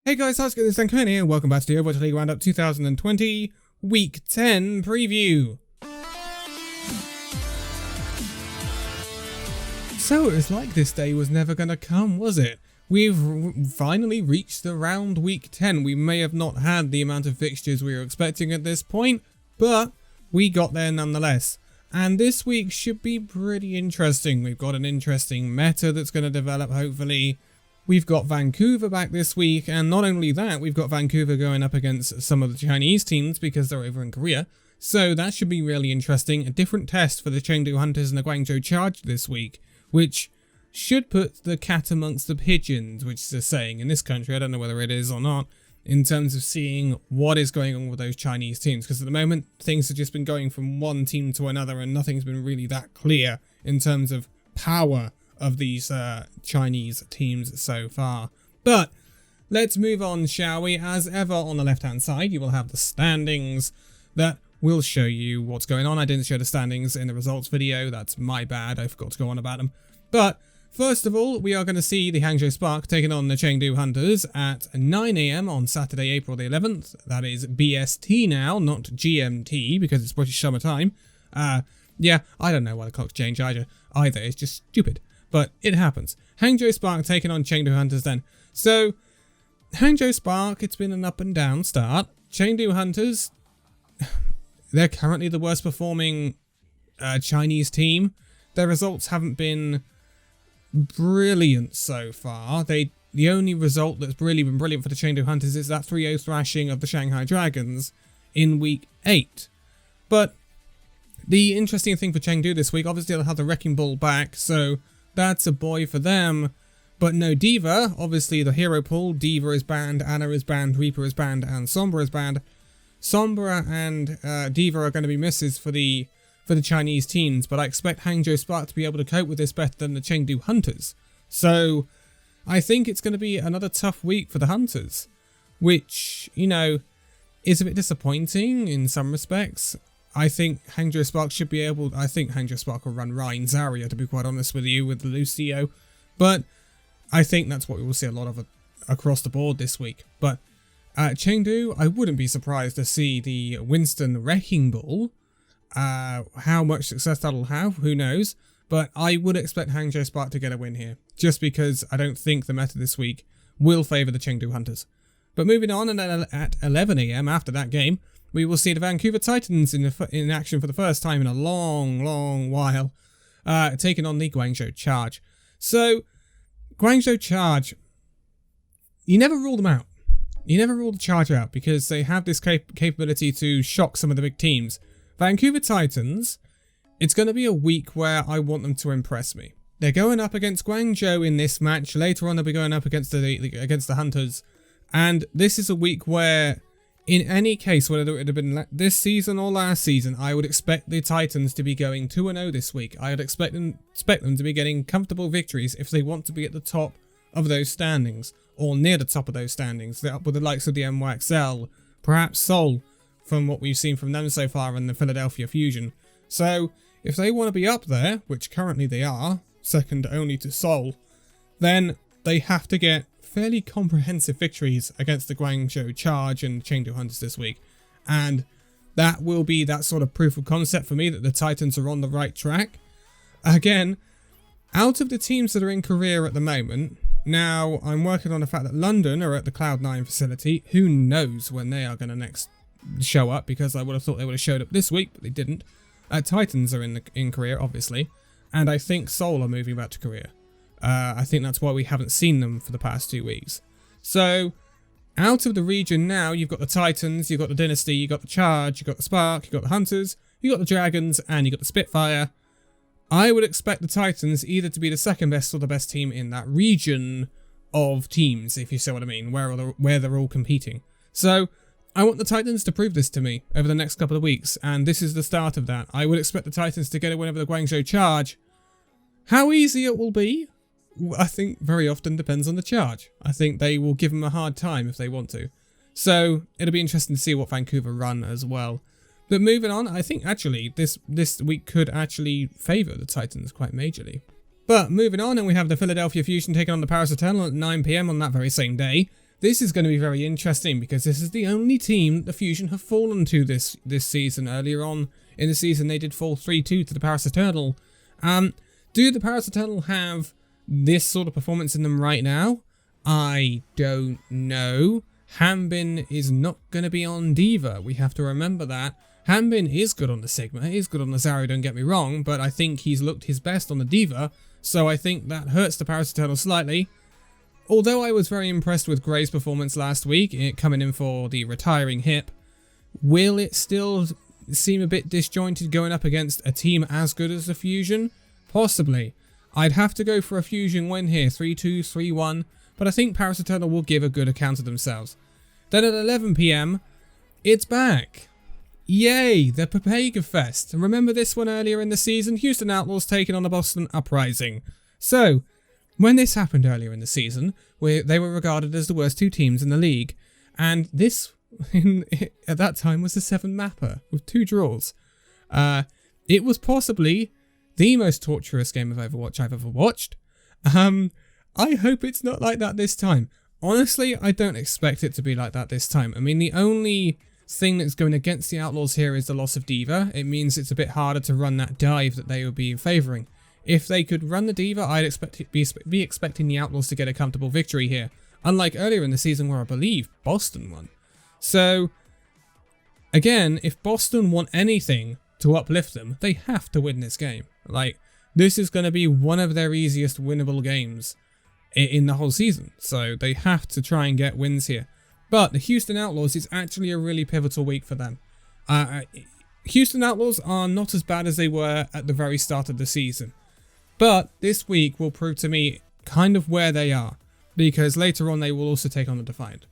Hey guys, how's it going? This is Danconia and welcome back to the Overwatch League Roundup 2020 Week 10 preview. So it was like this day was never going to come, was it? We've finally reached around Week 10. We may have not had the amount of fixtures we were expecting at this point, but we got there nonetheless. And this week should be pretty interesting. We've got an interesting meta that's going to develop, hopefully. We've got Vancouver back this week, and not only that, we've got Vancouver going up against some of the Chinese teams because they're over in Korea. So that should be really interesting. A different test for the Chengdu Hunters and the Hangzhou Charge this week, which should put the cat amongst the pigeons, which is a saying in this country. I don't know whether it is or not, in terms of seeing what is going on with those Chinese teams. Because at the moment, things have just been going from one team to another, and nothing's been really that clear in terms of power of these Chinese teams so far. But let's move on, shall we? As ever, on the left hand side you will have the standings that will show you what's going on. I didn't show the standings in the results video, that's my bad, I forgot to go on about them. But first of all, we are going to see the Hangzhou Spark taking on the Chengdu Hunters at 9 AM on Saturday, April the 11th. That is BST now, not GMT, because it's British Summer Time. Yeah, I don't know why the clocks change either, it's just stupid. But it happens. Hangzhou Spark taking on Chengdu Hunters then. So, Hangzhou Spark, it's been an up and down start. Chengdu Hunters, they're currently the worst performing Chinese team. Their results haven't been brilliant so far. The only result that's really been brilliant for the Chengdu Hunters is that 3-0 thrashing of the Shanghai Dragons in Week 8. But the interesting thing for Chengdu this week, obviously they'll have the Wrecking Ball back, so that's a boy for them. But no D.Va, obviously the hero pool. D.Va is banned, Ana is banned, Reaper is banned, and Sombra is banned. Sombra and D.Va are going to be misses for the Chinese teams, but I expect Hangzhou Spark to be able to cope with this better than the Chengdu Hunters. So I think it's going to be another tough week for the Hunters, which, you know, is a bit disappointing in some respects. I think Hangzhou Spark should be able... I think Hangzhou Spark will run Ryan Zarya, to be quite honest with you, with the Lucio. But I think that's what we will see a lot of across the board this week. But Chengdu, I wouldn't be surprised to see the Winston Wrecking Ball. How much success that'll have, who knows. But I would expect Hangzhou Spark to get a win here, just because I don't think the meta this week will favour the Chengdu Hunters. But moving on, and then at 11 AM after that game, we will see the Vancouver Titans in action for the first time in a long while, taking on the Hangzhou Charge. So, Hangzhou Charge, you never rule them out. You never rule the Charge out, because they have this capability to shock some of the big teams. Vancouver Titans, it's going to be a week where I want them to impress me. They're going up against Hangzhou in this match. Later on, they'll be going up against the Hunters. And this is a week where, in any case, whether it would have been this season or last season, I would expect the Titans to be going 2-0 this week. I would expect them to be getting comfortable victories if they want to be at the top of those standings, or near the top of those standings. They're up with the likes of the NYXL, perhaps Seoul, from what we've seen from them so far, in the Philadelphia Fusion. So, if they want to be up there, which currently they are, second only to Seoul, then they have to get fairly comprehensive victories against the Hangzhou Charge and Chengdu Hunters this week. And that will be that sort of proof of concept for me that the Titans are on the right track. Again, out of the teams that are in Korea at the moment, now I'm working on the fact that London are at the Cloud9 facility. Who knows when they are going to next show up, because I would have thought they would have showed up this week, but they didn't. Titans are in Korea, obviously, and I think Seoul are moving back to Korea. I think that's why we haven't seen them for the past 2 weeks. So, out of the region now, you've got the Titans, you've got the Dynasty, you've got the Charge, you've got the Spark, you've got the Hunters, you've got the Dragons, and you've got the Spitfire. I would expect the Titans either to be the second best or the best team in that region of teams, if you see what I mean, where they're all competing. So, I want the Titans to prove this to me over the next couple of weeks, and this is the start of that. I would expect the Titans to get a win over the Hangzhou Charge. How easy it will be, I think very often depends on the Charge. I think they will give them a hard time if they want to. So, it'll be interesting to see what Vancouver run as well. But moving on, I think actually this week could actually favour the Titans quite majorly. But moving on, and we have the Philadelphia Fusion taking on the Paris Eternal at 9 PM on that very same day. this is going to be very interesting because this is the only team that the Fusion have fallen to this season. Earlier on in the season, they did fall 3-2 to the Paris Eternal. Do the Paris Eternal have this sort of performance in them right now? I don't know. Hanbin is not going to be on D.Va. We have to remember that. Hanbin is good on the Sigma, is good on the Zarya, don't get me wrong, but I think he's looked his best on the D.Va, so I think that hurts the Paris Eternal slightly. Although I was very impressed with Gray's performance last week, coming in for the retiring hip, will it still seem a bit disjointed going up against a team as good as the Fusion? Possibly. I'd have to go for a Fusion win here, 3-2, 3-1, but I think Paris Eternal will give a good account of themselves. Then at 11 PM, it's back. Yay, the Papega Fest. Remember this one earlier in the season? Houston Outlaws taking on the Boston Uprising. So, when this happened earlier in the season, they were regarded as the worst two teams in the league, and this, at that time, was a 7-mapper with 2 draws. It was possibly the most torturous game of Overwatch I've ever watched. I hope it's not like that this time. Honestly, I don't expect it to be like that this time. I mean, the only thing that's going against the Outlaws here is the loss of D.Va. It means it's a bit harder to run that dive that they would be favouring. If they could run the D.Va, I'd be expecting the Outlaws to get a comfortable victory here. Unlike earlier in the season where I believe Boston won. So, again, if Boston want anything to uplift them, they have to win this game. Like, this is going to be one of their easiest winnable games in the whole season. So, they have to try and get wins here. But the Houston Outlaws is actually a really pivotal week for them. Houston Outlaws are not as bad as they were at the very start of the season. But this week will prove to me kind of where they are. Because later on they will also take on the Defiant.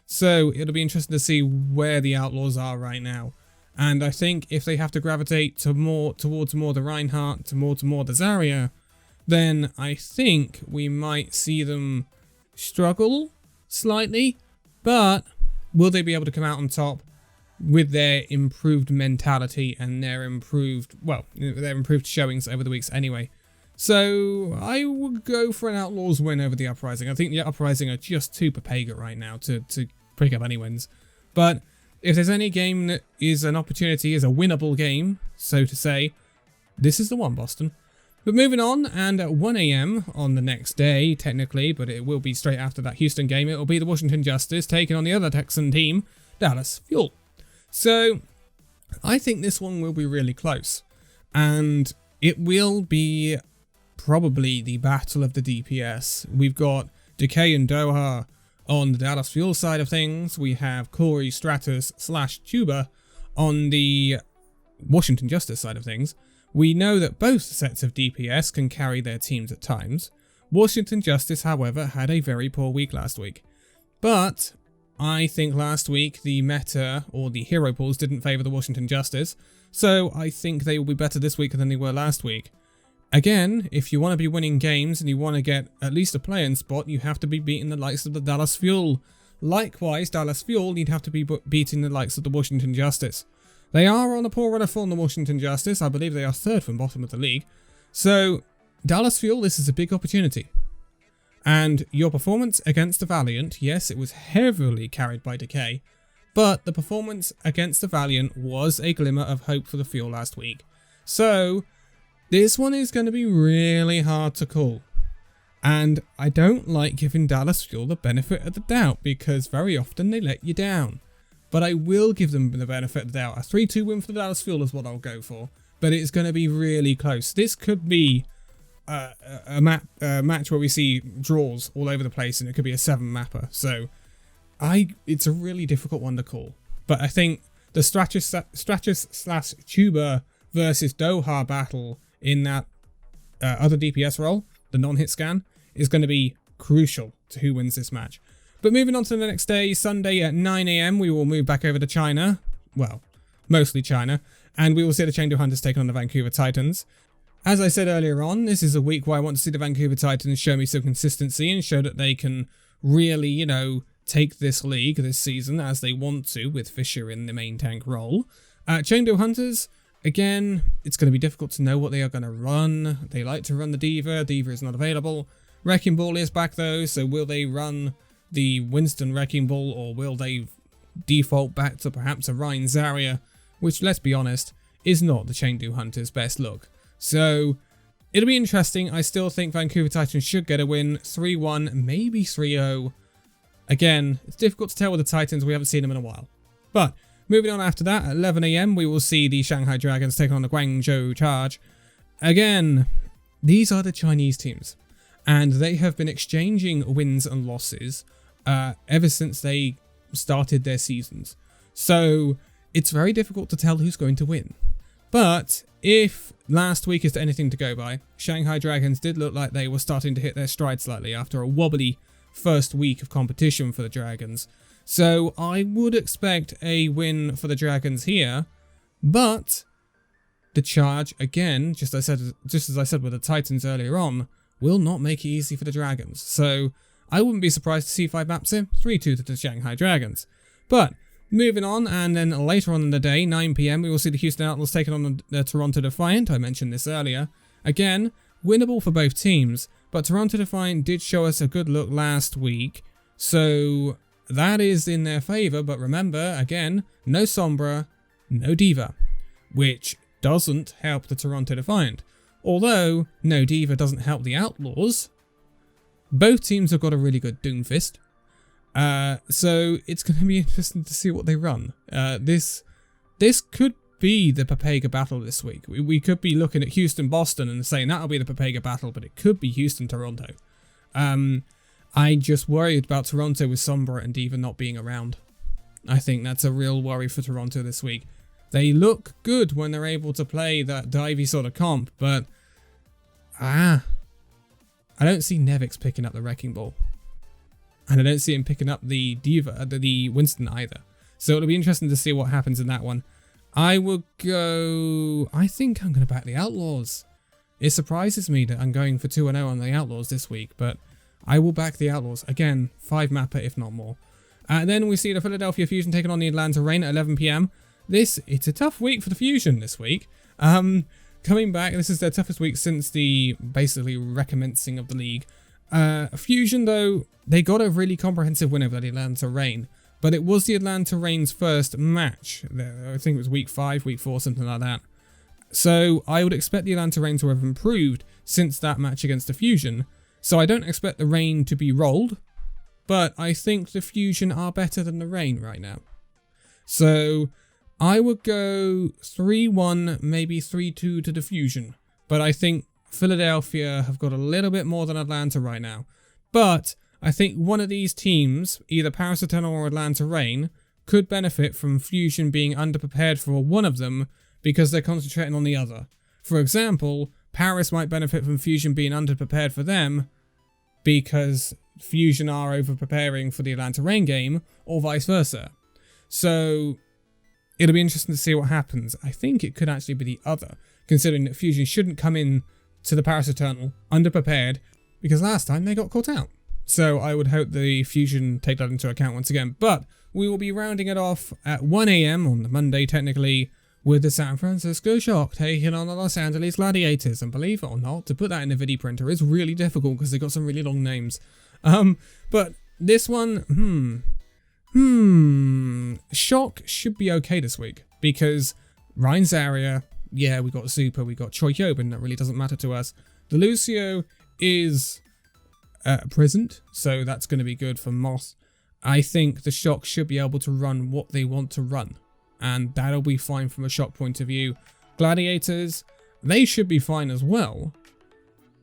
So it'll be interesting to see where the Outlaws are right now. And I think if they have to gravitate towards more the Reinhardt, towards more the Zarya, then I think we might see them struggle slightly. But will they be able to come out on top with their improved mentality and their improved showings over the weeks anyway? So I would go for an Outlaws win over the Uprising. I think the Uprising are just too Papega right now to pick up any wins. But if there's any game that is an opportunity, is a winnable game, so to say, this is the one, Boston. But moving on, and at 1 AM on the next day, technically, but it will be straight after that Houston game, it will be the Washington Justice taking on the other Texan team, Dallas Fuel. So, I think this one will be really close. And it will be probably the battle of the DPS. We've got Decay and Doha on the Dallas Fuel side of things. We have Corey, Stratus / Tuba on the Washington Justice side of things. We know that both sets of DPS can carry their teams at times. Washington Justice, however, had a very poor week last week. But I think last week the meta or the hero pools didn't favour the Washington Justice, so I think they will be better this week than they were last week. Again, if you want to be winning games and you want to get at least a play-in spot, you have to be beating the likes of the Dallas Fuel. Likewise, Dallas Fuel, you'd have to be beating the likes of the Washington Justice. They are on a poor run of form, the Washington Justice. I believe they are 3rd from bottom of the league. So, Dallas Fuel, this is a big opportunity. And your performance against the Valiant, yes, it was heavily carried by Decay, but the performance against the Valiant was a glimmer of hope for the Fuel last week. So, this one is going to be really hard to call. And I don't like giving Dallas Fuel the benefit of the doubt, because very often they let you down. But I will give them the benefit of the doubt. A 3-2 win for the Dallas Fuel is what I'll go for. But it's going to be really close. This could be a match where we see draws all over the place, and it could be a 7-mapper. So it's a really difficult one to call. But I think the Stratus / Tuba versus Doha battle in that other DPS role, the non-hit scan, is going to be crucial to who wins this match. But moving on to the next day, Sunday at 9 AM, we will move back over to China. Well, mostly China. And we will see the Chengdu Hunters taking on the Vancouver Titans. As I said earlier on, this is a week where I want to see the Vancouver Titans show me some consistency and show that they can really, take this league this season as they want to, with Fisher in the main tank role. Chengdu Hunters, again, it's going to be difficult to know what they are going to run. They like to run the D.Va. D.Va is not available. Wrecking Ball is back though, so will they run the Winston Wrecking Ball, or will they default back to perhaps a Ryan Zarya, which, let's be honest, is not the Chengdu Hunters' best look. So it'll be interesting. I still think Vancouver Titans should get a win, 3-1, maybe 3-0. Again, it's difficult to tell with the Titans, we haven't seen them in a while. But moving on after that, at 11 AM, we will see the Shanghai Dragons take on the Guangzhou Charge. Again, these are the Chinese teams, and they have been exchanging wins and losses ever since they started their seasons. So it's very difficult to tell who's going to win. But if last week is anything to go by, Shanghai Dragons did look like they were starting to hit their stride slightly after a wobbly first week of competition for the Dragons. So I would expect a win for the Dragons here, but the Charge, again, just as I said with the Titans earlier on, will not make it easy for the Dragons. So I wouldn't be surprised to see 5 maps in, 3-2 to the Shanghai Dragons. But moving on, and then later on in the day, 9 PM, we will see the Houston Outlaws taking on the Toronto Defiant. I mentioned this earlier. Again, winnable for both teams, but Toronto Defiant did show us a good look last week, so that is in their favour. But remember, again, no Sombra, no Diva, which doesn't help the Toronto Defiant. Although no Diva doesn't help the Outlaws, both teams have got a really good Doomfist. So it's going to be interesting to see what they run. This could be the Papega battle this week. We could be looking at Houston-Boston and saying that'll be the Papega battle, but it could be Houston-Toronto. I just worried about Toronto with Sombra and Diva not being around. I think that's a real worry for Toronto this week. They look good when they're able to play that divey sort of comp, but I don't see Nevix picking up the Wrecking Ball. And I don't see him picking up the Diva, the Winston either. So it'll be interesting to see what happens in that one. I think I'm going to back the Outlaws. It surprises me that I'm going for 2-0 on the Outlaws this week, but I will back the Outlaws. Again, 5 mapper if not more. And then we see the Philadelphia Fusion taking on the Atlanta Reign at 11 PM. It's a tough week for the Fusion this week. Coming back, this is their toughest week since the basically recommencing of the league. Fusion, though, they got a really comprehensive win over the Atlanta Reign, but it was the Atlanta Reign's first match. I think it was week 5, week 4, something like that. So I would expect the Atlanta Reign to have improved since that match against the Fusion. So I don't expect the Reign to be rolled, but I think the Fusion are better than the Reign right now. So I would go 3-1, maybe 3-2 to the Fusion, but I think Philadelphia have got a little bit more than Atlanta right now. But I think one of these teams, either Paris Eternal or Atlanta Reign, could benefit from Fusion being underprepared for one of them because they're concentrating on the other. For example, Paris might benefit from Fusion being underprepared for them because Fusion are over-preparing for the Atlanta Reign game, or vice versa. So it'll be interesting to see what happens. I think it could actually be the other, considering that Fusion shouldn't come in to the Paris Eternal underprepared, because last time they got caught out. So I would hope the Fusion take that into account once again. But we will be rounding it off at 1 AM on the Monday, technically, with the San Francisco Shock taking on the Los Angeles Gladiators. And believe it or not, to put that in a video printer is really difficult because they've got some really long names. But this one, Shock should be okay this week because Ryan Zarya, yeah, we got Super, we got Choi Hyobin, that really doesn't matter to us. The Lucio is present, so that's going to be good for Moss. I think the Shock should be able to run what they want to run, and that'll be fine from a Shock point of view. Gladiators, they should be fine as well,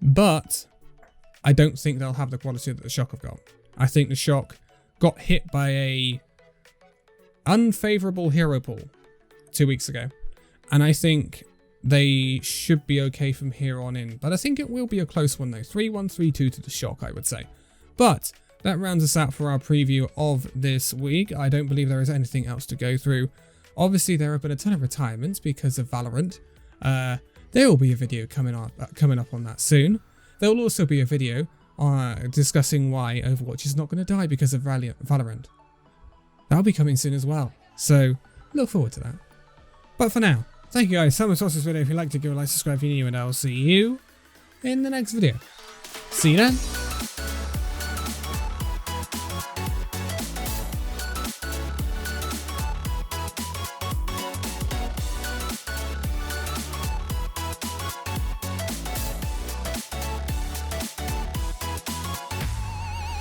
but I don't think they'll have the quality that the Shock have got. I think the Shock got hit by a unfavourable hero pool 2 weeks ago, and I think they should be okay from here on in. But I think it will be a close one though. 3-1, 3-2 to the Shock, I would say. But that rounds us out for our preview of this week. I don't believe there is anything else to go through. Obviously, there have been a ton of retirements because of Valorant. There will be a video coming up on that soon. There will also be a video discussing why Overwatch is not going to die because of Valorant. That'll be coming soon as well. So, look forward to that. But for now, thank you guys so much for watching this video. If you liked it, give a like, subscribe if you're new, and I'll see you in the next video. See you then.